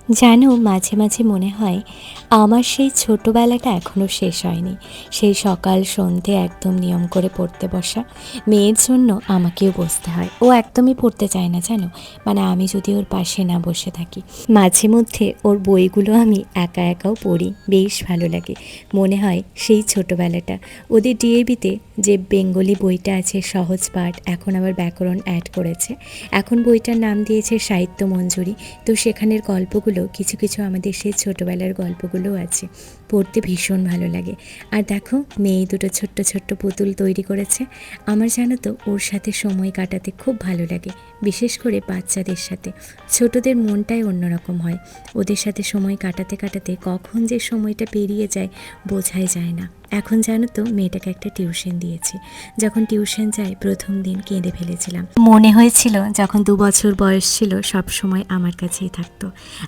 জানো, মাঝে মাঝে মনে হয় আমার সেই ছোটোবেলাটা এখনও শেষ হয়নি। সেই সকাল সন্ধে একদম নিয়ম করে পড়তে বসা। মেয়ের জন্য আমাকেও বসতে হয়, ও একদমই পড়তে চায় না জানো। মানে আমি যদি ওর পাশে না বসে থাকি, মাঝে মধ্যে ওর বইগুলো আমি একা একাও পড়ি, বেশ ভালো লাগে। মনে হয় সেই ছোটোবেলাটা। ওদের ডিএবিতে যে বেঙ্গলি বইটা আছে সহজ পাঠ, এখন আবার ব্যাকরণ অ্যাড করেছে। এখন বইটার নাম দিয়েছে সাহিত্য মঞ্জুরি। তো সেখানের গল্পগুলো কিছু কিছু আমাদের সেই ছোটোবেলার গল্পগুলোও আছে, পড়তে ভীষণ ভালো লাগে। আর দেখো, মেয়ে দুটো ছোট্ট ছোট্ট পুতুল তৈরি করেছে। আমার জানো তো ওর সাথে সময় কাটাতে খুব ভালো লাগে, বিশেষ করে বাচ্চাদের সাথে। ছোটদের মনটাই অন্যরকম হয়, ওদের সাথে সময় কাটাতে কাটাতে কখন যে সময়টা পেরিয়ে যায় বোঝাই যায় না। এখন জানো তো, মেয়েটাকে একটা টিউশন দিয়েছি। যখন টিউশন যাই প্রথম দিন কেঁদে ফেলেছিলাম, মনে হয়েছিল যখন 2 বছর বয়স ছিল সব সময় আমার কাছেই থাকতো।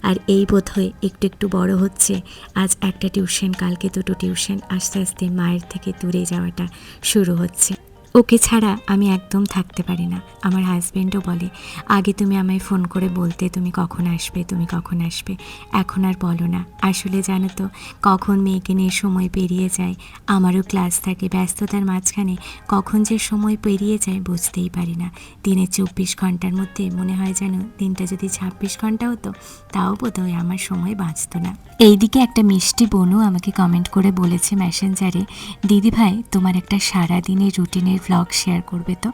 আর এই বোধহয় একটু একটু বড় হচ্ছে, আজ একটা টিউশন, কালকে দুটো টিউশন, আস্তে আস্তে মায়ের থেকে দূরে যাওয়াটা শুরু হচ্ছে। ওকে ছাড়া আমি একদম থাকতে পারি না। আমার হাজব্যান্ডও বলে, আগে তুমি আমায় ফোন করে বলতে তুমি কখন আসবে, তুমি কখন আসবে, এখন আর বলো না। আসলে জানো তো, কখন মেয়েকে নিয়ে সময় পেরিয়ে যায়, আমারও ক্লাস থাকে, ব্যস্ততার মাঝখানে কখন যে সময় পেরিয়ে যায় বুঝতেই পারি না। দিনে 24 ঘন্টার মধ্যে মনে হয় যেন দিনটা যদি 26 ঘন্টা হতো, তাও বোধহয় আমার সময় বাঁচত না। এইদিকে একটা মিষ্টি বোনও আমাকে কমেন্ট করে বলেছে মেসেঞ্জারে, দিদি ভাই তোমার একটা সারাদিনের রুটিনের ভ্লগ শেয়ার করবে তো,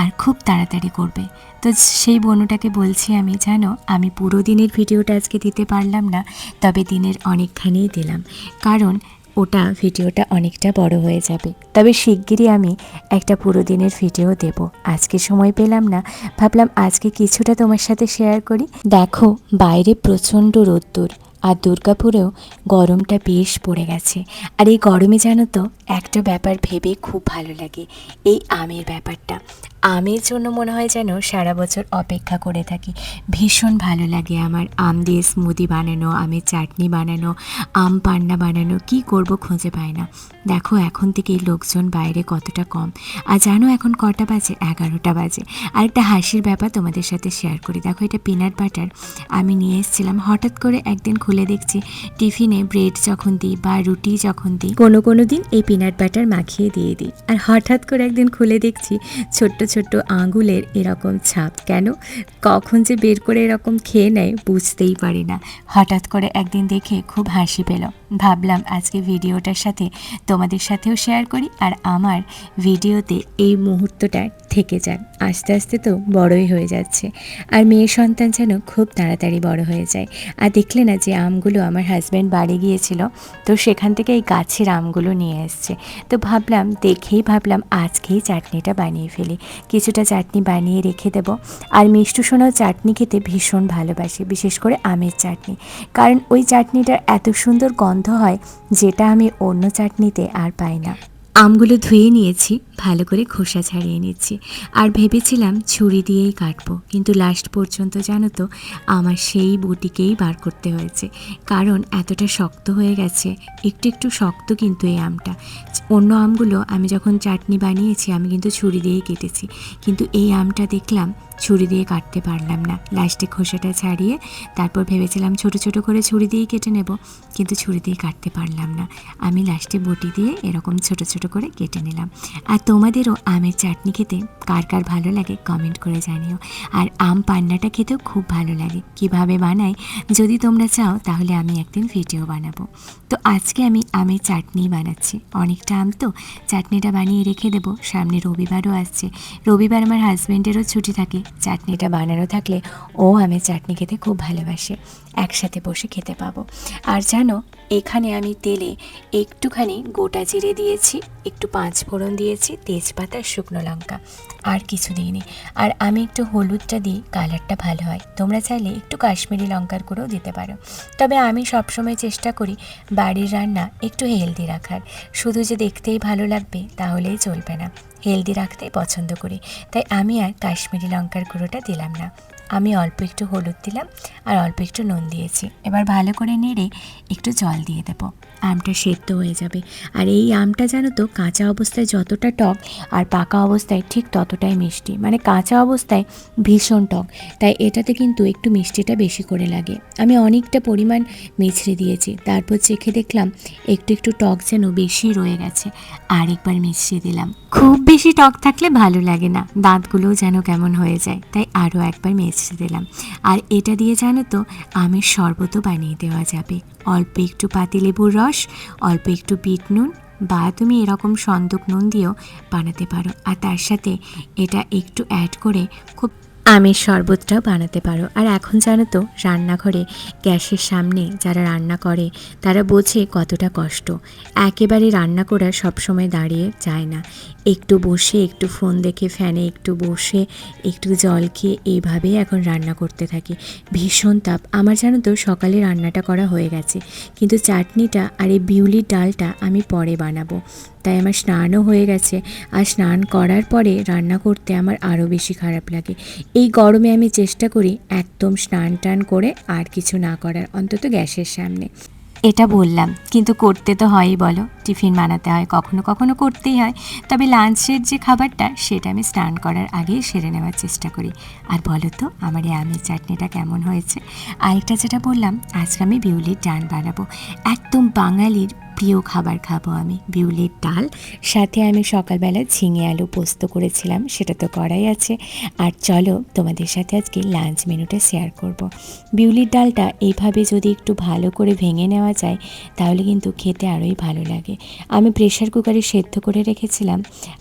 আর খুব তাড়াতাড়ি করবে। তো সেই বোনটাকে বলছি, আমি জানো আমি পুরো দিনের ভিডিওটা আজকে দিতে পারলাম না, তবে দিনের অনেকখানিই দিলাম, কারণ ওটা ভিডিওটা অনেকটা বড় হয়ে যাবে। তবে শিগগিরই আমি একটা পুরো দিনের ভিডিও দেব। আজকে সময় পেলাম না, ভাবলাম আজকে কিছুটা তোমার সাথে শেয়ার করি। দেখো, বাইরে প্রচণ্ড রোদ্দুর, আর দুর্গাপুরেও গরমটা বেশ পড়ে গেছে। আর এই গরমে জানো তো একটা ব্যাপার ভেবে খুব ভালো লাগে, এই আমের ব্যাপারটা। আমের জন্য মনে হয় যেন সারা বছর অপেক্ষা করে থাকি। ভীষণ ভালো লাগে আমার আম দিয়ে স্মুদি বানানো, আমের চাটনি বানানো, আম পান্না বানানো। কি করব খুঁজে পাই না। দেখো এখন থেকেই লোকজন বাইরে কতটা কম। আর জানো এখন কটা বাজে? 11টা বাজে। আরেকটা হাসির ব্যাপার তোমাদের সাথে শেয়ার করি। দেখো, এটা পিনাট বাটার আমি নিয়ে এসেছিলাম। হঠাৎ করে একদিন খুলে দেখছি টিফিনে ব্রেড যখন দিই বা রুটি যখন দিই, কোনো দিন এই পিনাট বাটার মাখিয়ে দিয়ে দিই। আর হঠাৎ করে একদিন খুলে দেখছি ছোট্ট ছোট্ট আঙুলের এরকম ছাপ। কেন, কখন যে বের করে এরকম খেয়ে নেয় বুঝতেই পারি না। হঠাৎ করে একদিন দেখে খুব হাসি পেল, ভাবলাম আজকে ভিডিওটার সাথে তোমাদের সাথেও শেয়ার করি, আর আমার ভিডিওতে এই মুহূর্তটা থেকে যাক। আস্তে আস্তে তো বড়ই হয়ে যাচ্ছে, আর মেয়ে সন্তান যেন খুব তাড়াতাড়ি বড় হয়ে যায়। আর দেখলে না যে আমগুলো আমার হাজব্যান্ড বাড়ি গিয়েছিল, তো সেখান থেকে এই গাছের আমগুলো নিয়ে এসছে। তো ভাবলাম আজকেই চাটনিটা বানিয়ে ফেলি। কিছুটা চাটনি বানিয়ে রেখে দেবো। আর মিষ্টু সোনাও চাটনি খেতে ভীষণ ভালোবাসে, বিশেষ করে আমের চাটনি, কারণ ওই চাটনিটার এত সুন্দর গন্ধ হয় যেটা আমি অন্য চাটনিতে আর পাই না। আমগুলো ধুয়ে নিয়েছি, ভালো করে খোসা ছাড়িয়ে নিচ্ছি। আর ভেবেছিলাম ছুরি দিয়েই কাটবো, কিন্তু লাস্ট পর্যন্ত জানো তো আমার সেই বটিকেই বার করতে হয়েছে, কারণ এতটা শক্ত হয়ে গেছে। একটু একটু শক্ত কিন্তু এই আমটা। অন্য আমগুলো আমি যখন চাটনি বানিয়েছি আমি কিন্তু ছুরি দিয়েই কেটেছি, কিন্তু এই আমটা দেখলাম ছুরি দিয়ে কাটতে পারলাম না। লাস্টে খোসাটা ছাড়িয়ে তারপর ভেবেছিলাম ছোট ছোট করে ছুরি দিয়েই কেটে নেব, কিন্তু ছুরি দিয়ে কাটতে পারলাম না। আমি লাস্টে বটি দিয়ে এরকম ছোট ছোট করে কেটে নিলাম। আর তোমাদেরও আমের চাটনি খেতে কার কার ভালো লাগে কমেন্ট করে জানিও। আর আম পান্নাটা খেতেও খুব ভালো লাগে। কিভাবে বানাই যদি তোমরা চাও তাহলে আমি একদিন ভিডিও বানাবো। তো আজকে আমি আমের চাটনি বানাচ্ছি। অনেকটা আম তো, চাটনিটা বানিয়ে রেখে দেবো। সামনে রবিবারও আসছে, রবিবার আমার হাজব্যান্ডেরও ছুটি থাকে। চাটনিটা বানানো থাকলে ও আমের চাটনি খেতে খুব ভালোবাসে, একসাথে বসে খেতে পাবো। আর জানো, এখানে আমি তেলে একটুখানি গোটা জিরে দিয়েছি, একটু 5 ফোড়ন দিয়েছি, তেজপাতা, শুকনো লঙ্কা, আর কিছু দিইনি। আর আমি একটু হলুদটা দিই, কালারটা ভালো হয়। তোমরা চাইলে একটু কাশ্মীরি লঙ্কার গুঁড়োও দিতে পারো। তবে আমি সবসময় চেষ্টা করি বাড়ির রান্না একটু হেলদি রাখার। শুধু যে দেখতেই ভালো লাগবে তাহলেই চলবে না, হেলদি রাখতেই পছন্দ করি। তাই আমি আর কাশ্মীরি লঙ্কার গুঁড়োটা দিলাম না। আমি অল্প একটু হলুদ দিলাম আর অল্প একটু নুন দিয়েছি। এবার ভালো করে নেড়ে একটু জল দিয়ে দেবো। আমটা সেদ্ধ হয়ে যাবে। আর এই আমটা জানো তো কাঁচা অবস্থায় যতটা টক আর পাকা অবস্থায় ঠিক ততটাই মিষ্টি। মানে কাঁচা অবস্থায় ভীষণ টক, তাই এটাতে কিন্তু একটু মিষ্টিটা বেশি করে লাগে। আমি অনেকটা পরিমাণ মিছরি দিয়েছি, তারপর চেখে দেখলাম একটু একটু টক যেন বেশি রয়ে গেছে, আর একবার মিছরি দিলাম। খুব বেশি টক থাকলে ভালো লাগে না, দাঁতগুলোও যেন কেমন হয়ে যায়, তাই আরও একবার মিছরি দিলাম। আর এটা দিয়ে জানো তো আমের শরবতও বানিয়ে দেওয়া যাবে। অল্প একটু পাতিলেবুর রস, অল্প একটু বিট নুন, বা তুমি এরকম সন্দক নুন দিয়েও বানাতে পারো। আর তার সাথে এটা একটু অ্যাড করে খুব আমের শরবতটাও বানাতে পারো। আর এখন জানো তো রান্নাঘরে গ্যাসের সামনে যারা রান্না করে তারা বোঝে কতটা কষ্ট। একেবারে রান্না করা সবসময় দাঁড়িয়ে যায় না, একটু বসে একটু ফোন দেখে ফ্যানে একটু বসে একটু জল খেয়ে এইভাবেই এখন রান্না করতে থাকি। ভীষণ তাপ। আমার জানো তো সকালে রান্নাটা করা হয়ে গেছে, কিন্তু চাটনিটা আর এই বিউলির ডালটা আমি পরে বানাবো। তাই আমার স্নানও হয়ে গেছে, আর স্নান করার পরে রান্না করতে আমার আরও বেশি খারাপ লাগে। এই গরমে আমি চেষ্টা করি একদম স্নান টান করে আর কিছু না করার, অন্তত গ্যাসের সামনে। এটা বললাম, কিন্তু করতে তো হয়ই বলো, টিফিন বানাতে হয়, কখনো কখনো করতেই হয়। তবে লাঞ্চের যে খাবারটা সেটা আমি স্নান করার আগেই সেরে নেওয়ার চেষ্টা করি। আর বলো তো আমার এই আমের চাটনিটা কেমন হয়েছে। আরেকটা যেটা বললাম, আজকে আমি বিউলির ডাল বানাবো। একদম বাঙালির প্রিয় খাবার খাবো আমি, বিউলির ডাল। সাথে আমি সকালবেলা ঝিঙে আলু পোস্ত করেছিলাম, সেটা তো করাই আছে। আর চলো তোমাদের সাথে আজকে লাঞ্চ মেনুটা শেয়ার করব। বিউলির ডালটা এইভাবে যদি একটু ভালো করে ভেঙে নেওয়া যায় তাহলে কিন্তু খেতে আরোই ভালো লাগে। আমি প্রেশার কুকারে সেদ্ধ করে রেখেছিলাম,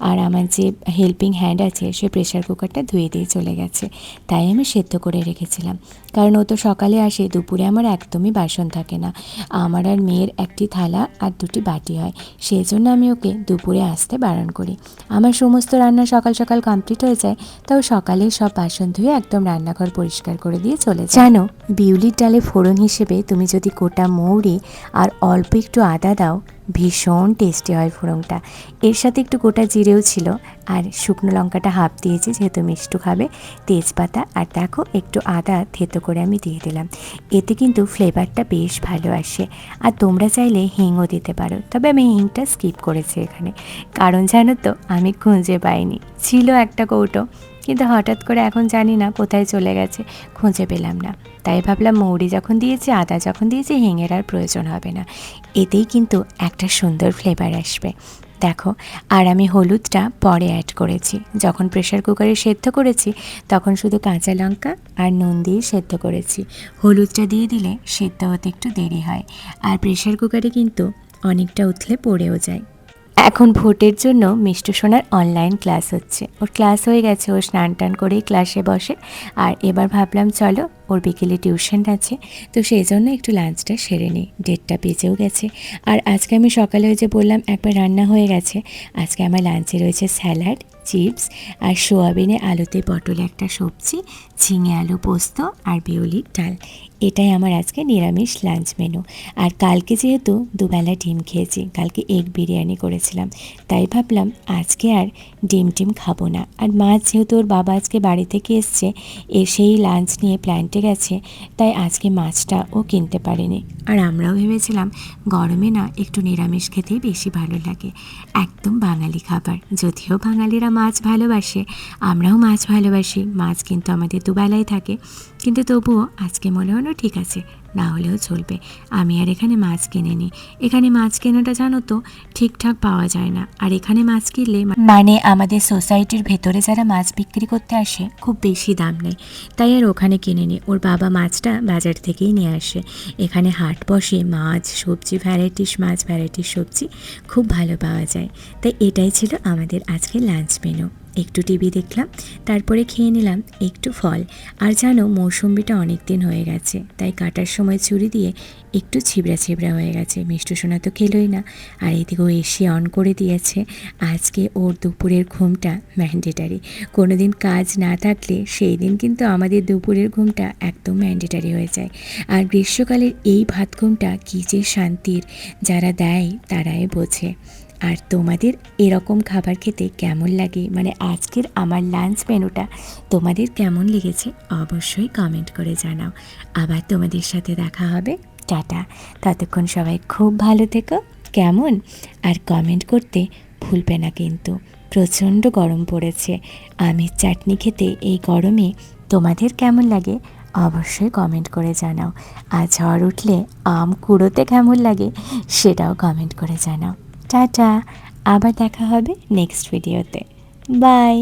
আর আমার যে হেল্পিং হ্যান্ড আছে সে প্রেশার কুকারটা ধুয়ে দিয়ে চলে গেছে, তাই আমি সেদ্ধ করে রেখেছিলাম। কারণ ও তো সকালে আসে, দুপুরে আমার একদমই বাসন থাকে না। আমার আর মেয়ের একটি থালা আর দুটি বাটি হয়, সেই জন্য আমি ওকে দুপুরে আসতে বারণ করি। আমার সমস্ত রান্না সকাল সকাল কমপ্লিট হয়ে যায়, তাও সকালে সব বাসন ধুয়ে একদম রান্নাঘর পরিষ্কার করে দিয়ে চলে যায়। জানো, বিউলির ডালে ফোড়ন হিসেবে তুমি যদি গোটা মৌরি আর অল্প একটু আদা দাও, ভীষণ টেস্টি হয় ফোড়নটা। এর সাথে একটু গোটা জিরেও ছিল, আর শুকনো লঙ্কাটা হাফ দিয়েছি যেহেতু মিষ্টি খাবে, তেজপাতা, আর দেখো একটু আদা থেতো করে আমি দিয়ে দিলাম। এতে কিন্তু ফ্লেভারটা বেশ ভালো আসে। আর তোমরা চাইলে হিংও দিতে পারো, তবে আমি হিংটা স্কিপ করেছি এখানে, কারণ জানো তো আমি খুঁজে পাইনি। ছিল একটা কৌটো, কিন্তু হঠাৎ করে এখন জানি না কোথায় চলে গেছে, খুঁজে পেলাম না। তাই ভাবলাম মৌরি যখন দিয়েছি, আদা যখন দিয়েছি, হিঙের আর প্রয়োজন হবে না। এতেই কিন্তু একটা সুন্দর ফ্লেভার আসবে। দেখো, আর আমি হলুদটা পরে অ্যাড করেছি। যখন প্রেশার কুকারে সেদ্ধ করেছি তখন শুধু কাঁচা লঙ্কা আর নুন দিয়ে সেদ্ধ করেছি। হলুদটা দিয়ে দিলে সেদ্ধ হতে একটু দেরি হয়, আর প্রেশার কুকারে কিন্তু অনেকটা উথলে পড়েও যায়। এখন ভোটের জন্য মিষ্টু সোনার অনলাইন ক্লাস হচ্ছে, ওর ক্লাস হয়ে গেছে, ও স্নান টান করেই ক্লাসে বসে। আর এবার ভাবলাম চলো ওর বিকেলে টিউশন আছে, তো সেই জন্য একটু লাঞ্চটা সেরে নিই, 1:30 বেজেও গেছে। আর আজকে আমি সকালে ওই যে বললাম একবার রান্না হয়ে গেছে, আজকে আমার লাঞ্চে রয়েছে স্যালাড, চিপস, আর সোয়াবিনে আলুতে পটলে একটা সবজি, ঝিঙে আলু পোস্ত, আর বিউলির ডাল। এটাই আমার আজকে নিরামিষ লাঞ্চ মেনু। আর কালকে যেহেতু দুবেলা ডিম খেয়েছি, কালকে এগ বিরিয়ানি করেছিলাম, তাই ভাবলাম আজকে আর ডিম খাবো না। আর মাছ যেহেতু ওর বাবা আজকে বাড়ি থেকে এসছে, এসেই লাঞ্চ নিয়ে প্ল্যান্টে গেছে, তাই আজকে মাছটা ও কিনতে পারেনি। আর আমরাও ভেবেছিলাম গরমে না একটু নিরামিষ খেতেই বেশি ভালো লাগে, একদম বাঙালি খাবার। যদিও বাঙালিরা মাছ ভালোবাসে, আমরাও মাছ ভালোবাসি, মাছ কিন্তু আমাদের দুবেলায় থাকে, কিন্তু তবুও আজকে মনে হলো ঠিক আছে, না হলেও চলবে। আমি আর এখানে মাছ কিনে নিই। এখানে মাছ কেনাটা জানো তো ঠিকঠাক পাওয়া যায় না, আর এখানে মাছ কিনলে মানে আমাদের সোসাইটির ভেতরে যারা মাছ বিক্রি করতে আসে খুব বেশি দাম নেয়, তাই আর ওখানে কিনে নিই। ওর বাবা মাছটা বাজার থেকেই নিয়ে আসে। এখানে হাট বসে, মাছ সবজি ভ্যারাইটিস মাছ ভ্যারাইটিস সবজি খুব ভালো পাওয়া যায়। তাই এটাই ছিল আমাদের আজকে লাঞ্চ মেনু। একটু টিভি দেখলাম, তারপরে খেয়ে নিলাম একটু ফল। আর জানো মৌসুম্বিটা অনেক দিন হয়ে গেছে, তাই কাটার সময় ছুরি দিয়ে একটু ছিবড়া ছিবড়া হয়ে গেছে। মিষ্টু সোনা তো খেলোই না, আর এদিকে ও এসি অন করে দিয়েছে। আজকে ওর দুপুরের ঘুমটা ম্যান্ডেটারি। কোনো দিন কাজ না থাকলে সেই দিন কিন্তু আমাদের দুপুরের ঘুমটা একদম ম্যান্ডেটারি হয়ে যায়। আর গ্রীষ্মকালের এই ভাত ঘুমটা কী যে শান্তির, যারা দেয় তারাই বোঝে। আর তোমাদের এরকম খাবার খেতে কেমন লাগে, মানে আজকের আমার লাঞ্চ মেনুটা তোমাদের কেমন লেগেছে অবশ্যই কমেন্ট করে জানাও। আবার তোমাদের সাথে দেখা হবে। টাটা। ততক্ষণ সবাই খুব ভালো থেকো, কেমন? আর কমেন্ট করতে ভুলবে না কিন্তু। প্রচণ্ড গরম পড়েছে, আমের চাটনি খেতে এই গরমে তোমাদের কেমন লাগে অবশ্যই কমেন্ট করে জানাও। আর ঝড় উঠলে আম কুড়োতে কেমন লাগে সেটাও কমেন্ট করে জানাও। টাটা। আবার দেখা হবে নেক্সট ভিডিওতে। বাই।